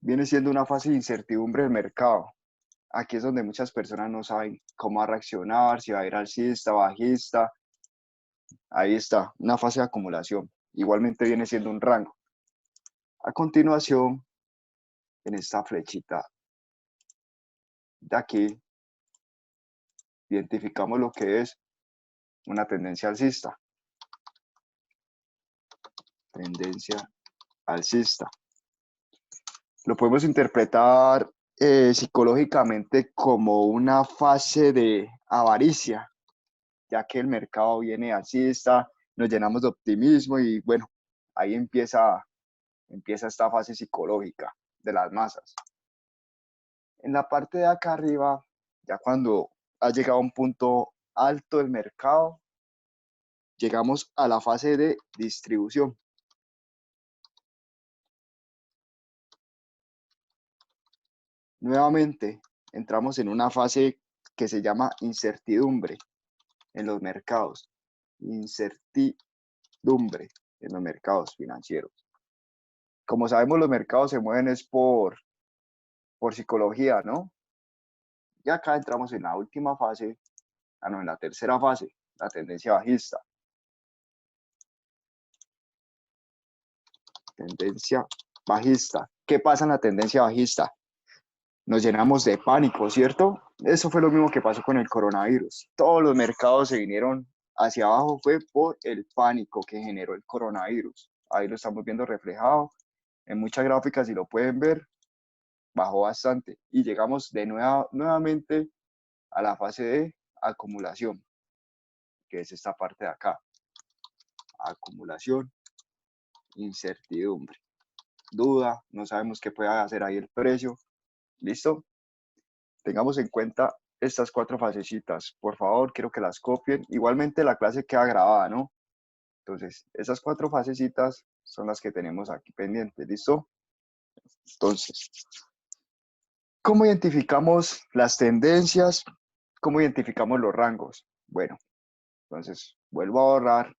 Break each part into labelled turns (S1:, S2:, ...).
S1: viene siendo una fase de incertidumbre del mercado. Aquí es donde muchas personas no saben cómo va a reaccionar, si va a ir alcista, bajista. Ahí está, una fase de acumulación. Igualmente viene siendo un rango. A continuación, en esta flechita de aquí, identificamos lo que es una tendencia alcista. Tendencia alcista. Lo podemos interpretar psicológicamente como una fase de avaricia, ya que el mercado viene alcista, nos llenamos de optimismo y bueno, ahí empieza esta fase psicológica de las masas. En la parte de acá arriba, ya cuando ha llegado a un punto alto el mercado, llegamos a la fase de distribución. Nuevamente, entramos en una fase que se llama incertidumbre en los mercados. Incertidumbre en los mercados financieros. Como sabemos, los mercados se mueven es por psicología, ¿no? Y acá entramos en la última fase, no, en la tercera fase, la tendencia bajista. Tendencia bajista. ¿Qué pasa en la tendencia bajista? Nos llenamos de pánico, ¿cierto? Eso fue lo mismo que pasó con el coronavirus. Todos los mercados se vinieron hacia abajo, fue por el pánico que generó el coronavirus. Ahí lo estamos viendo reflejado en muchas gráficas, si lo pueden ver, bajó bastante y llegamos de nuevamente a la fase de acumulación, que es esta parte de acá. Acumulación, incertidumbre, duda, no sabemos qué pueda hacer ahí el precio. ¿Listo? Tengamos en cuenta estas 4 fasecitas. Por favor, quiero que las copien. Igualmente la clase queda grabada, ¿no? Entonces, esas 4 fasecitas son las que tenemos aquí pendientes. ¿Listo? Entonces, ¿cómo identificamos las tendencias? ¿Cómo identificamos los rangos? Bueno, entonces vuelvo a borrar.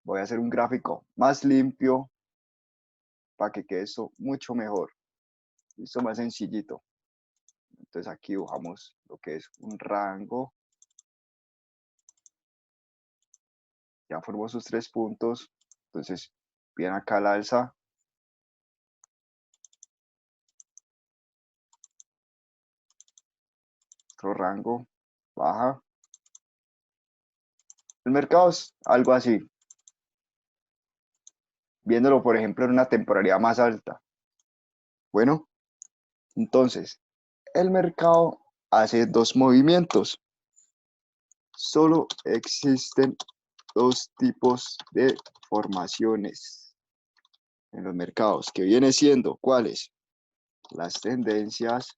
S1: Voy a hacer un gráfico más limpio para que quede esto mucho mejor. Listo, más sencillito. Entonces aquí dibujamos lo que es un rango. Ya formó sus 3 puntos. Entonces, viene acá la alza. Otro rango, baja. El mercado es algo así. Viéndolo, por ejemplo, en una temporalidad más alta. Bueno, entonces, el mercado hace 2 movimientos. Solo existen 2 tipos de formaciones en los mercados, que viene siendo, ¿cuáles? Las tendencias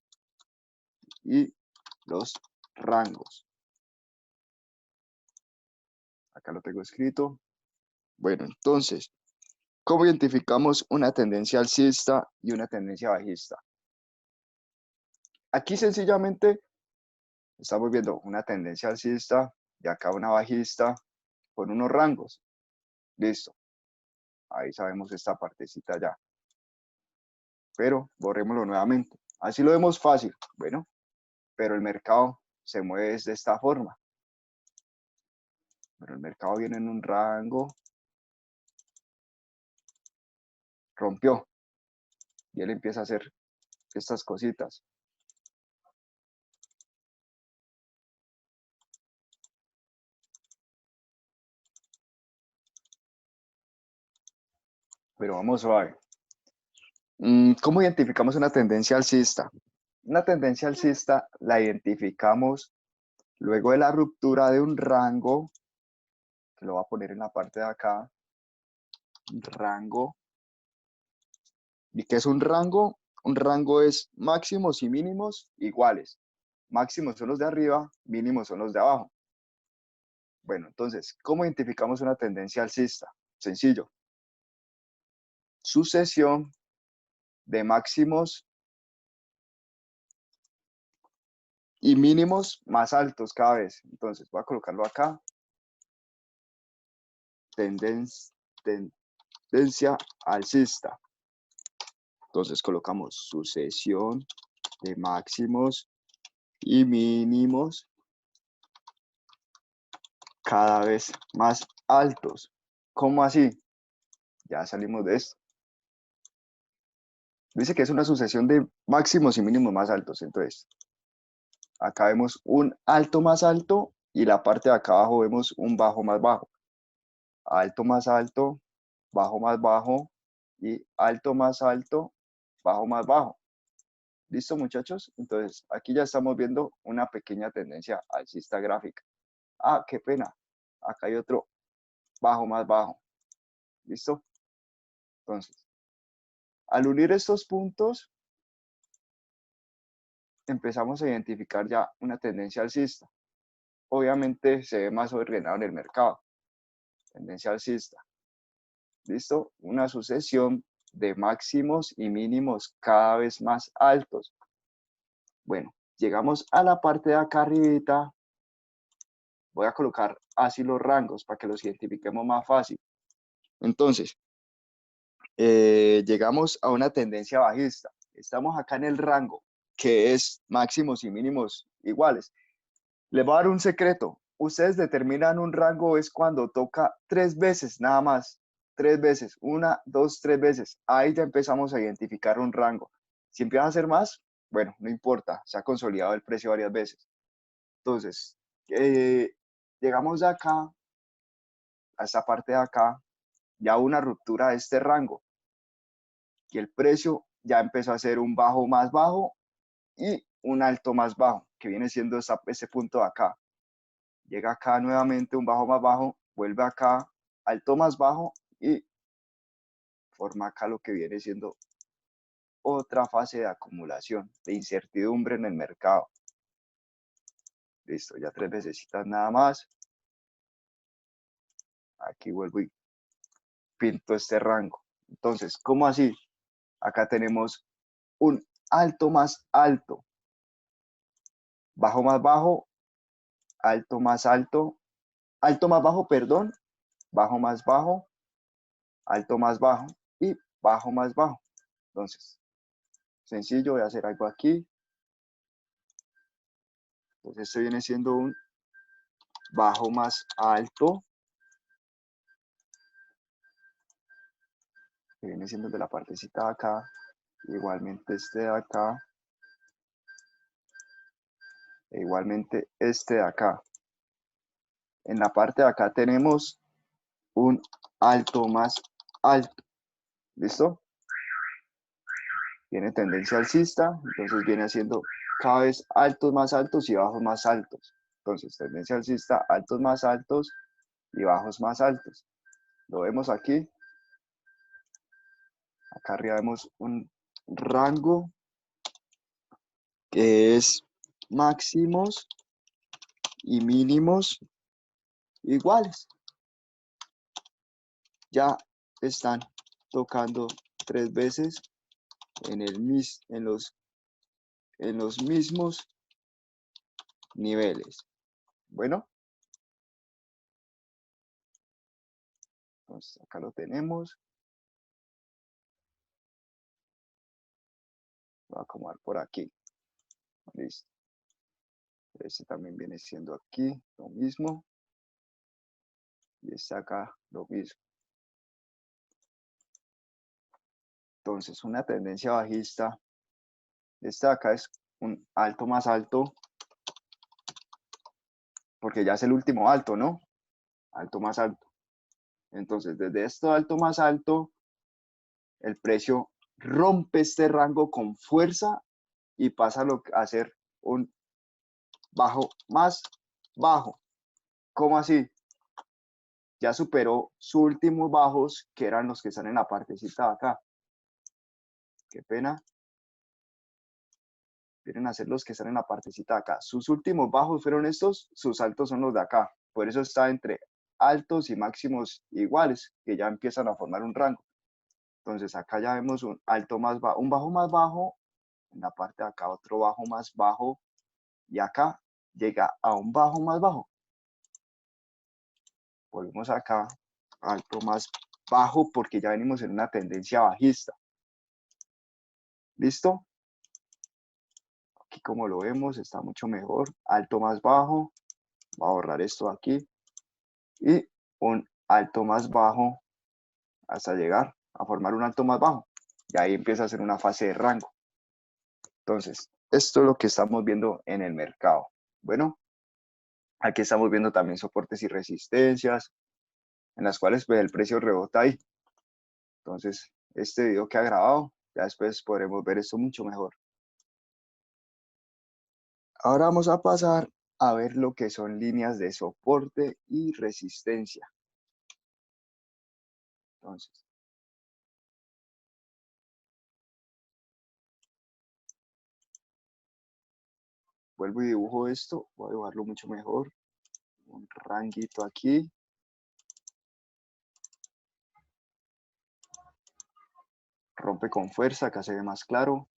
S1: y los rangos. Acá lo tengo escrito. Bueno, entonces, ¿cómo identificamos una tendencia alcista y una tendencia bajista? Aquí sencillamente estamos viendo una tendencia alcista y acá una bajista con unos rangos. Listo. Ahí sabemos esta partecita ya. Pero borrémoslo nuevamente. Así lo vemos fácil. Bueno, pero el mercado se mueve de esta forma. Pero el mercado viene en un rango, rompió y él empieza a hacer estas cositas. Pero vamos suave. ¿Cómo identificamos una tendencia alcista? Una tendencia alcista la identificamos luego de la ruptura de un rango, que lo voy a poner en la parte de acá, rango. ¿Y qué es un rango? Un rango es máximos y mínimos iguales. Máximos son los de arriba, mínimos son los de abajo. Bueno, entonces, ¿cómo identificamos una tendencia alcista? Sencillo. Sucesión de máximos y mínimos más altos cada vez. Entonces, voy a colocarlo acá. Tendencia alcista. Entonces colocamos sucesión de máximos y mínimos cada vez más altos. ¿Cómo así? Ya salimos de esto. Dice que es una sucesión de máximos y mínimos más altos. Entonces, acá vemos un alto más alto y la parte de acá abajo vemos un bajo más bajo. Alto más alto, bajo más bajo y alto más alto, bajo más bajo. ¿Listo, muchachos? Entonces, aquí ya estamos viendo una pequeña tendencia alcista gráfica. Ah, qué pena. Acá hay otro bajo más bajo. ¿Listo? Entonces, al unir estos puntos, empezamos a identificar ya una tendencia alcista. Obviamente se ve más ordenado en el mercado. Tendencia alcista. ¿Listo? Una sucesión de máximos y mínimos cada vez más altos. Bueno, llegamos a la parte de acá arribita. Voy a colocar así los rangos para que los identifiquemos más fácil. Entonces, llegamos a una tendencia bajista. Estamos acá en el rango, que es máximos y mínimos iguales. Les voy a dar un secreto. Ustedes determinan un rango es cuando toca 3 veces, nada más. 3 veces. 1, 2, 3 veces. Ahí ya empezamos a identificar un rango. Si empieza a hacer más, bueno, no importa. Se ha consolidado el precio varias veces. Entonces, llegamos de acá a esta parte de acá. Ya una ruptura de este rango. Y el precio ya empezó a hacer un bajo más bajo y un alto más bajo, que viene siendo ese punto de acá. Llega acá nuevamente un bajo más bajo, vuelve acá, alto más bajo y forma acá lo que viene siendo otra fase de acumulación, de incertidumbre en el mercado. Listo, ya 3 veces nada más. Aquí vuelvo y pinto este rango. Entonces, ¿cómo así? Acá tenemos un alto más alto, bajo más bajo, alto más alto, alto más bajo, perdón, bajo más bajo, alto más bajo y bajo más bajo. Entonces, sencillo, voy a hacer algo aquí. Entonces, esto viene siendo un bajo más alto, que viene siendo de la partecita de acá, igualmente este de acá, e igualmente este de acá. En la parte de acá tenemos un alto más alto. ¿Listo? Viene tendencia alcista, entonces viene haciendo cada vez altos más altos y bajos más altos. Entonces, tendencia alcista, altos más altos y bajos más altos. Lo vemos aquí. Acá arriba vemos un rango que es máximos y mínimos iguales. Ya están tocando 3 veces en los mismos niveles. Bueno, entonces acá lo tenemos. Voy a acomodar por aquí. Listo. Este también viene siendo aquí lo mismo. Y está acá lo mismo. Entonces, una tendencia bajista. Esta de acá es un alto más alto. Porque ya es el último alto, ¿no? Alto más alto. Entonces, desde este alto más alto, el precio rompe este rango con fuerza y pasa a ser un bajo más bajo. ¿Cómo así? Ya superó sus últimos bajos, que eran los que están en la partecita de acá. Qué pena. Vienen a ser los que están en la partecita de acá. Sus últimos bajos fueron estos, sus altos son los de acá. Por eso está entre altos y máximos iguales, que ya empiezan a formar un rango. Entonces acá ya vemos un alto más bajo, un bajo más bajo, en la parte de acá otro bajo más bajo, y acá llega a un bajo más bajo. Volvemos acá, alto más bajo, porque ya venimos en una tendencia bajista. ¿Listo? Aquí como lo vemos está mucho mejor. Alto más bajo. Voy a borrar esto aquí. Y un alto más bajo hasta llegar a formar un alto más bajo. Y ahí empieza a ser una fase de rango. Entonces, esto es lo que estamos viendo en el mercado. Bueno, aquí estamos viendo también soportes y resistencias, en las cuales pues, el precio rebota ahí. Entonces, este video que ha grabado, ya después podremos ver esto mucho mejor. Ahora vamos a pasar a ver lo que son líneas de soporte y resistencia. Entonces, vuelvo y dibujo esto, voy a dibujarlo mucho mejor. Un ranguito aquí. Rompe con fuerza, acá se ve más claro.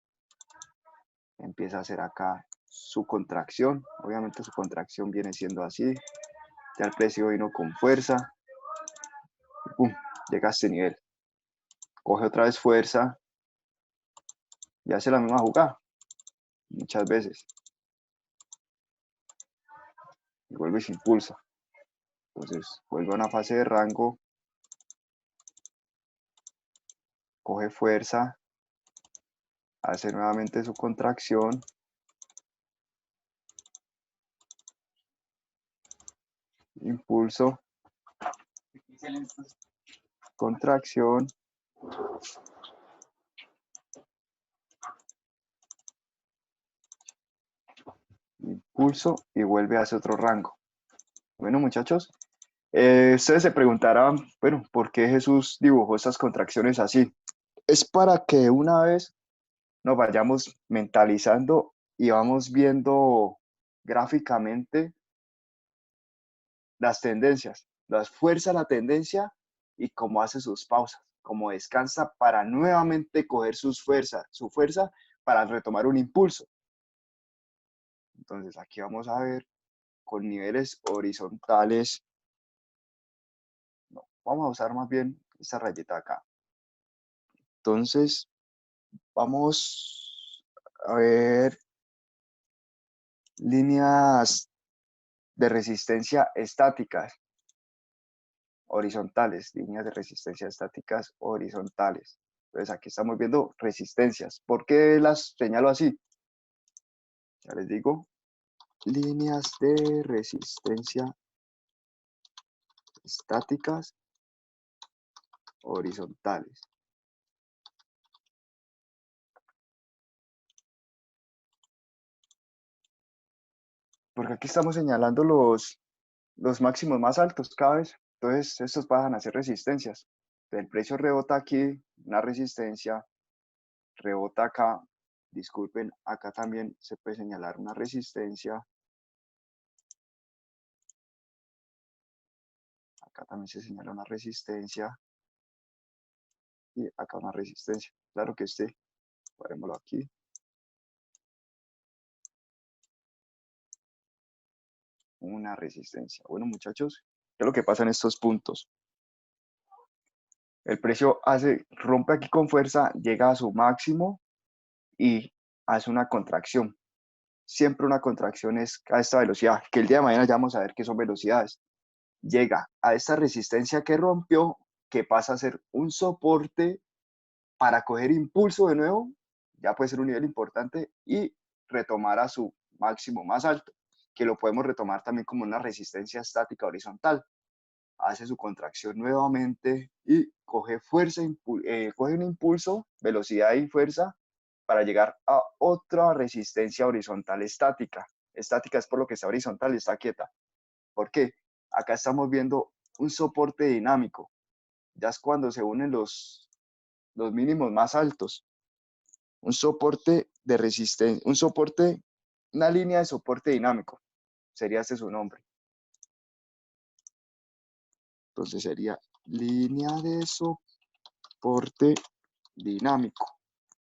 S1: Empieza a hacer acá su contracción. Obviamente su contracción viene siendo así. Ya el precio vino con fuerza. Y ¡pum! Llega a este nivel. Coge otra vez fuerza y hace la misma jugada muchas veces. Y vuelve y se impulsa. Entonces vuelve a una fase de rango. Coge fuerza. Hace nuevamente su contracción. Impulso. Contracción. Impulso y vuelve a hacer otro rango. Bueno, muchachos, ustedes se preguntarán, bueno, ¿por qué Jesús dibujó estas contracciones así? Es para que una vez nos vayamos mentalizando y vamos viendo gráficamente las tendencias, las fuerzas la tendencia y cómo hace sus pausas, cómo descansa para nuevamente coger su fuerza para retomar un impulso. Entonces aquí vamos a ver con niveles horizontales. No, vamos a usar más bien esta rayita acá. Entonces vamos a ver líneas de resistencia estáticas horizontales, líneas de resistencia estáticas horizontales. Entonces aquí estamos viendo resistencias. ¿Por qué las señalo así? Ya les digo, líneas de resistencia estáticas horizontales. Porque aquí estamos señalando los máximos más altos cada vez. Entonces estos bajan a ser resistencias. El precio rebota aquí, una resistencia, rebota acá. Disculpen, acá también se puede señalar una resistencia. Acá también se señala una resistencia. Y acá una resistencia. Claro que este, parémoslo aquí. Una resistencia. Bueno, muchachos, ¿qué es lo que pasa en estos puntos? El precio rompe aquí con fuerza, llega a su máximo y hace una contracción. Siempre una contracción es a esta velocidad, que el día de mañana ya vamos a ver qué son velocidades. Llega a esta resistencia que rompió, que pasa a ser un soporte para coger impulso de nuevo, ya puede ser un nivel importante, y retomar a su máximo más alto, que lo podemos retomar también como una resistencia estática horizontal. Hace su contracción nuevamente y coge fuerza, coge un impulso, velocidad y fuerza para llegar a otra resistencia horizontal estática. Estática es por lo que está horizontal y está quieta. ¿Por qué? Acá estamos viendo un soporte dinámico. Ya es cuando se unen los mínimos más altos. Un soporte de resistencia, una línea de soporte dinámico. Sería este su nombre. Entonces sería línea de soporte dinámico,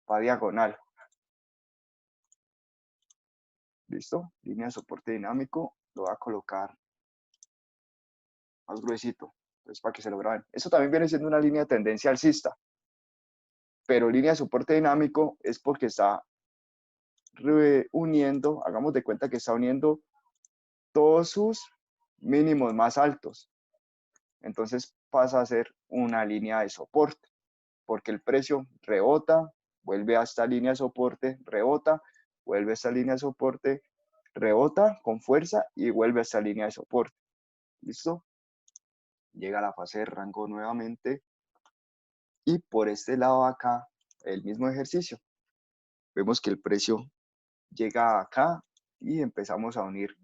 S1: va diagonal. ¿Listo? Línea de soporte dinámico, lo voy a colocar más gruesito, entonces para que se lo graben. Esto también viene siendo una línea de tendencia alcista. pero línea de soporte dinámico es porque está uniendo, hagamos de cuenta que está uniendo todos sus mínimos más altos. Entonces pasa a ser una línea de soporte, porque el precio rebota, vuelve a esta línea de soporte, rebota, vuelve a esta línea de soporte, rebota con fuerza y vuelve a esta línea de soporte. ¿Listo? Llega a la fase de rango nuevamente y por este lado acá, el mismo ejercicio. Vemos que el precio llega acá y empezamos a unir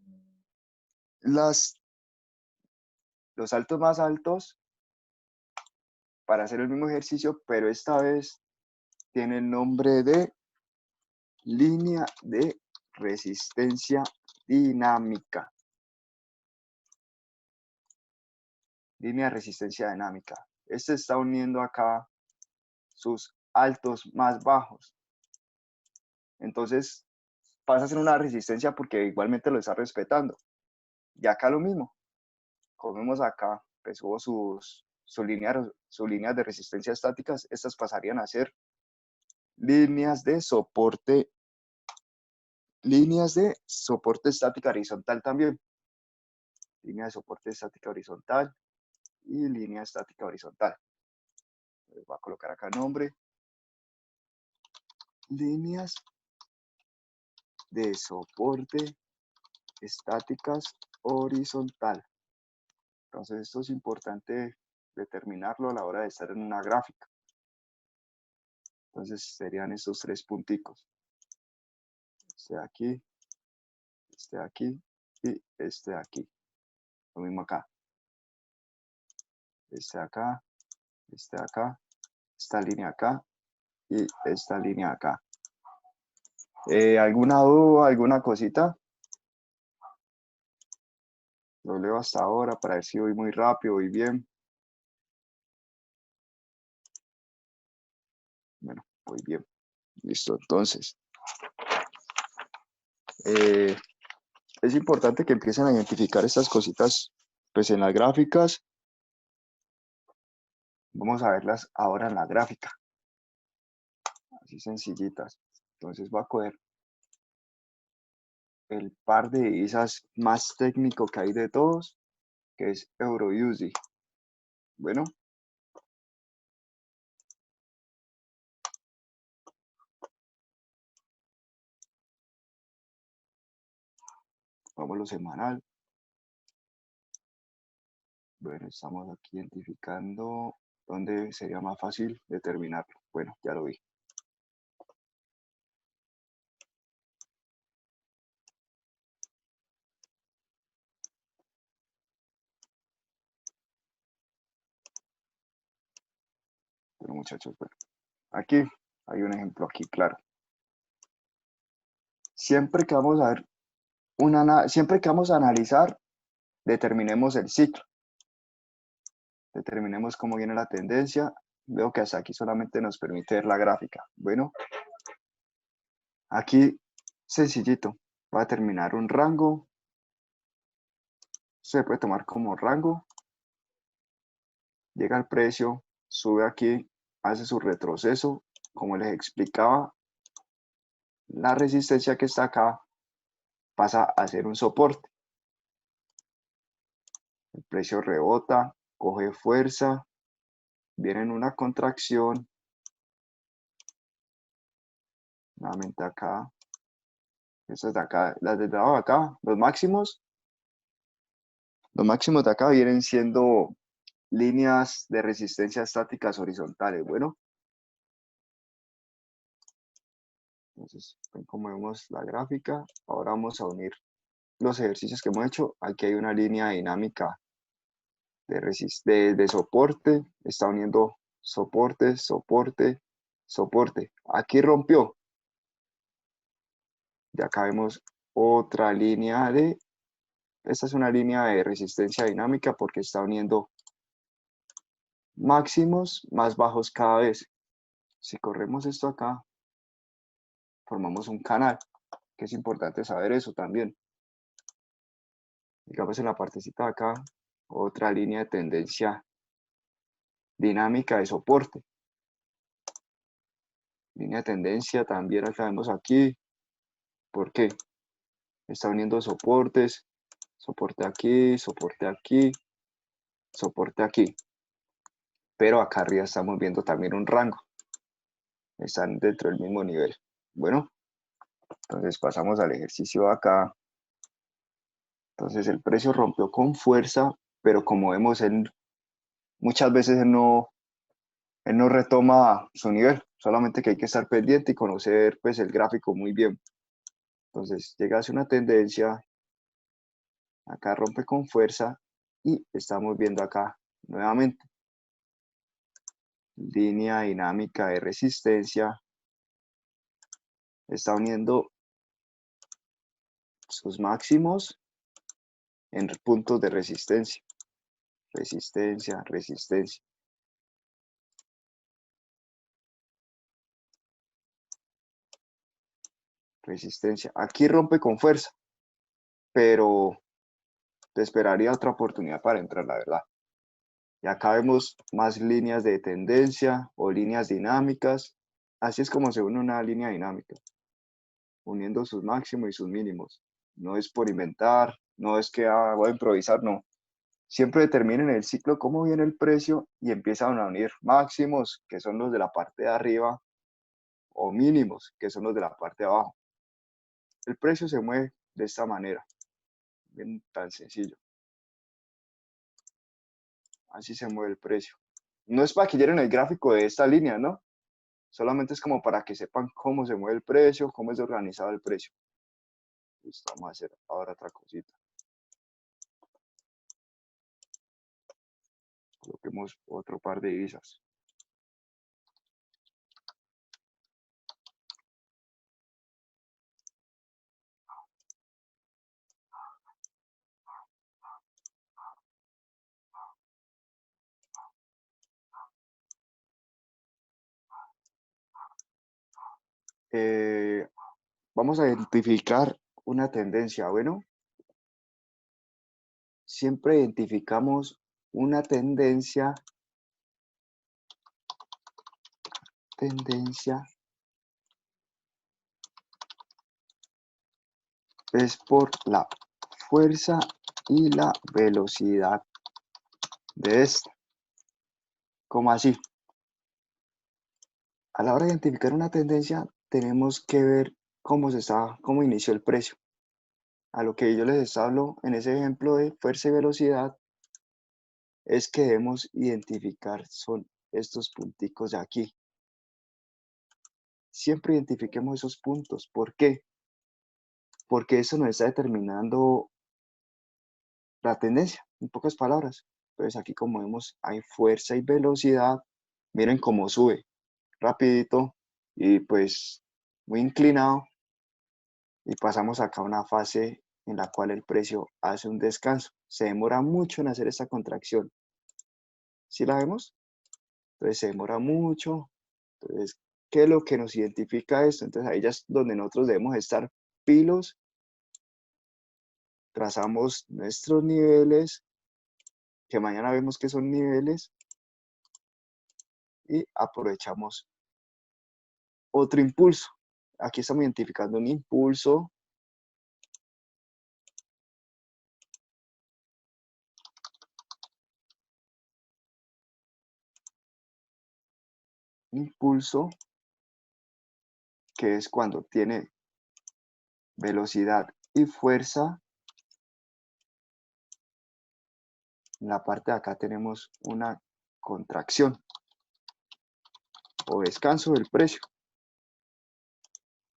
S1: los altos más altos para hacer el mismo ejercicio, pero esta vez tiene el nombre de línea de resistencia dinámica. Línea de resistencia dinámica. Este está uniendo acá sus altos más bajos. Entonces pasa a ser una resistencia porque igualmente lo está respetando. Y acá lo mismo. Como vemos acá, pues hubo sus líneas de resistencia estáticas. Estas pasarían a ser líneas de soporte estática horizontal también. Línea de soporte estática horizontal y línea estática horizontal. Les voy a colocar acá el nombre. Líneas de soporte estáticas horizontal. Entonces esto es importante determinarlo a la hora de estar en una gráfica. Entonces serían estos tres punticos. Este de aquí, este de aquí y este de aquí. Lo mismo acá. Este de acá, este de acá, esta línea acá y esta línea acá. ¿Alguna duda, alguna cosita? Lo leo hasta ahora para ver si voy muy rápido, voy bien. Bueno, voy bien. Listo, entonces. Es importante que empiecen a identificar estas cositas pues en las gráficas. Vamos a verlas ahora en la gráfica. Así sencillitas. Entonces voy a coger el par de divisas más técnico que hay de todos, que es EUR/USD. Bueno. Vamos a lo semanal. Bueno, estamos aquí identificando dónde sería más fácil determinarlo. Bueno, ya lo vi. Bueno, muchachos, bueno. Aquí hay un ejemplo aquí, claro. Siempre que vamos a ver siempre que vamos a analizar, determinemos el ciclo. Determinemos cómo viene la tendencia. Veo que hasta aquí solamente nos permite ver la gráfica. Bueno, aquí sencillito. Va a determinar un rango. Se puede tomar como rango. Llega el precio, sube aquí, hace su retroceso. Como les explicaba, la resistencia que está acá pasa a ser un soporte. El precio rebota, coge fuerza, viene en una contracción. Nuevamente acá. Estas de acá, las de acá, los máximos de acá vienen siendo líneas de resistencia estáticas horizontales. Bueno, entonces, como vemos la gráfica, ahora vamos a unir los ejercicios que hemos hecho. Aquí hay una línea dinámica de soporte, está uniendo soporte, soporte, soporte. Aquí rompió. Y acá vemos otra línea esta es una línea de resistencia dinámica porque está uniendo máximos más bajos cada vez. Si corremos esto acá, formamos un canal, que es importante saber eso también. Digamos en la partecita de acá, otra línea de tendencia dinámica de soporte. Línea de tendencia también acá vemos aquí. ¿Por qué? Está uniendo soportes, soporte aquí, soporte aquí. Pero acá arriba estamos viendo también un rango. Están dentro del mismo nivel. Bueno, entonces pasamos al ejercicio de acá. Entonces el precio rompió con fuerza, pero como vemos, muchas veces él no retoma su nivel. Solamente que hay que estar pendiente y conocer pues, el gráfico muy bien. Entonces llega a hacer una tendencia, acá rompe con fuerza y estamos viendo acá nuevamente línea dinámica de resistencia, está uniendo sus máximos en puntos de resistencia, resistencia, resistencia. Resistencia. Aquí rompe con fuerza, pero te esperaría otra oportunidad para entrar, la verdad. Y acá vemos más líneas de tendencia o líneas dinámicas. Así es como se une una línea dinámica, uniendo sus máximos y sus mínimos. No es por inventar, no es que voy a improvisar, no. Siempre determinen el ciclo cómo viene el precio y empiezan a unir máximos, que son los de la parte de arriba, o mínimos, que son los de la parte de abajo. El precio se mueve de esta manera, bien tan sencillo. Así se mueve el precio. No es para que llenen el gráfico de esta línea, ¿no? Solamente es como para que sepan cómo se mueve el precio, cómo es organizado el precio. Listo, vamos a hacer ahora otra cosita. Coloquemos otro par de divisas. Vamos a identificar una tendencia. Bueno, siempre identificamos una tendencia es por la fuerza y la velocidad de esta. ¿Cómo así? A la hora de identificar una tendencia, tenemos que ver cómo inició el precio. A lo que yo les hablo en ese ejemplo de fuerza y velocidad es que debemos identificar son estos punticos de aquí. Siempre identifiquemos esos puntos. ¿Por qué? Porque eso nos está determinando la tendencia, en pocas palabras. Pues aquí como vemos hay fuerza y velocidad. Miren cómo sube, rapidito y pues muy inclinado. Y pasamos acá a una fase en la cual el precio hace un descanso. Se demora mucho en hacer esta contracción. ¿Sí la vemos? Entonces se demora mucho. Entonces, ¿qué es lo que nos identifica esto? Entonces ahí ya es donde nosotros debemos estar pilos. Trazamos nuestros niveles, que mañana vemos que son niveles, y aprovechamos otro impulso. Aquí estamos identificando un impulso. Impulso, que es cuando tiene velocidad y fuerza. En la parte de acá tenemos una contracción o descanso del precio.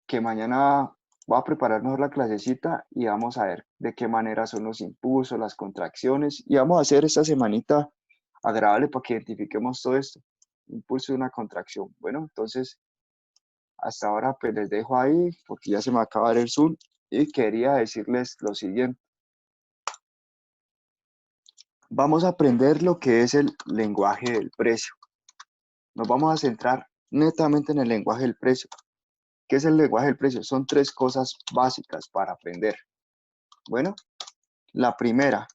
S1: Que mañana voy a preparar mejor la clasecita y vamos a ver de qué manera son los impulsos, las contracciones, y vamos a hacer esta semanita agradable para que identifiquemos todo esto. Impulso y una contracción. Bueno, entonces hasta ahora pues les dejo ahí porque ya se me va a acabar el Zoom y quería decirles lo siguiente. Vamos a aprender lo que es el lenguaje del precio. Nos vamos a centrar netamente en el lenguaje del precio. ¿Qué es el lenguaje del precio? Son tres cosas básicas para aprender. Bueno, la primera,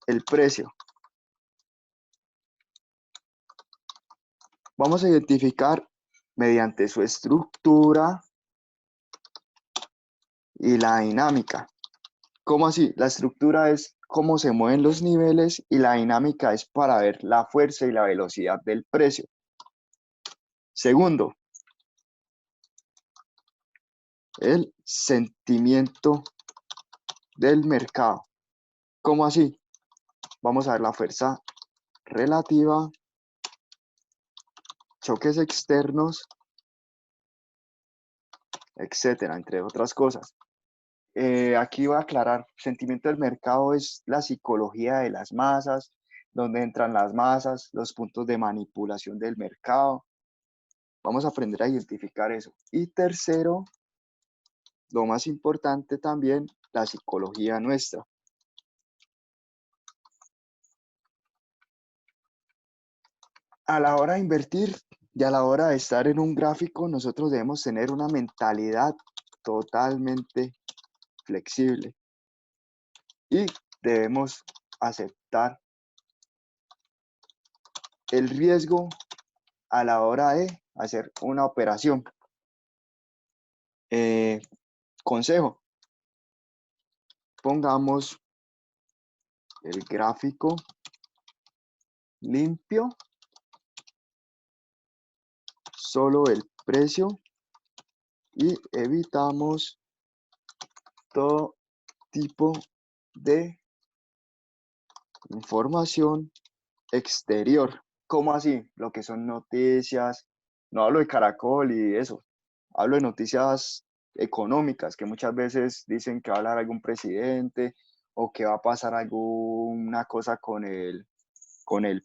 S1: el precio. Vamos a identificar mediante su estructura y la dinámica. ¿Cómo así? La estructura es cómo se mueven los niveles y la dinámica es para ver la fuerza y la velocidad del precio. Segundo, el sentimiento del mercado. ¿Cómo así? Vamos a ver la fuerza relativa, choques externos, etcétera, entre otras cosas. Aquí voy a aclarar, sentimiento del mercado es la psicología de las masas, donde entran las masas, los puntos de manipulación del mercado. Vamos a aprender a identificar eso. Y tercero, lo más importante también, la psicología nuestra. A la hora de invertir y a la hora de estar en un gráfico, nosotros debemos tener una mentalidad totalmente flexible y debemos aceptar el riesgo a la hora de hacer una operación. Consejo, pongamos el gráfico limpio, solo el precio y evitamos todo tipo de información exterior. ¿Cómo así? Lo que son noticias, no hablo de Caracol y eso, hablo de noticias económicas que muchas veces dicen que va a hablar algún presidente o que va a pasar alguna cosa con el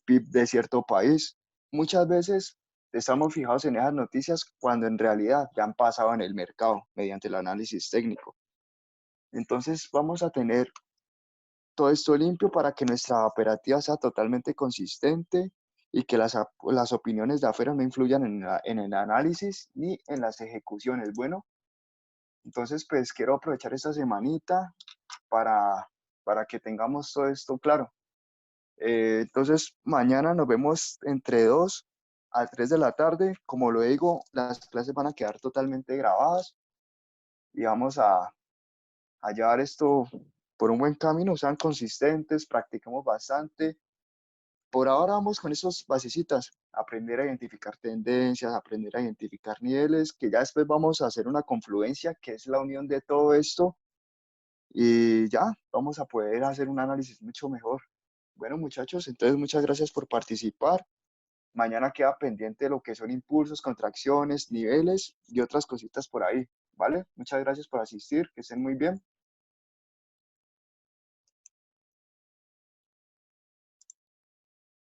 S1: PIB de cierto país. Muchas veces estamos fijados en esas noticias cuando en realidad ya han pasado en el mercado mediante el análisis técnico. Entonces vamos a tener todo esto limpio para que nuestra operativa sea totalmente consistente y que las opiniones de afuera no influyan en el análisis ni en las ejecuciones. Bueno, entonces pues quiero aprovechar esta semanita para que tengamos todo esto claro. Entonces mañana nos vemos entre 2 a 3 de la tarde. Como lo digo, las clases van a quedar totalmente grabadas y vamos a llevar esto por un buen camino, sean consistentes, practicamos bastante. Por ahora vamos con esas basecitas, aprender a identificar tendencias, aprender a identificar niveles, que ya después vamos a hacer una confluencia, que es la unión de todo esto, y ya vamos a poder hacer un análisis mucho mejor. Bueno, muchachos, entonces muchas gracias por participar. Mañana queda pendiente lo que son impulsos, contracciones, niveles y otras cositas por ahí, ¿vale? Muchas gracias por asistir, que estén muy bien.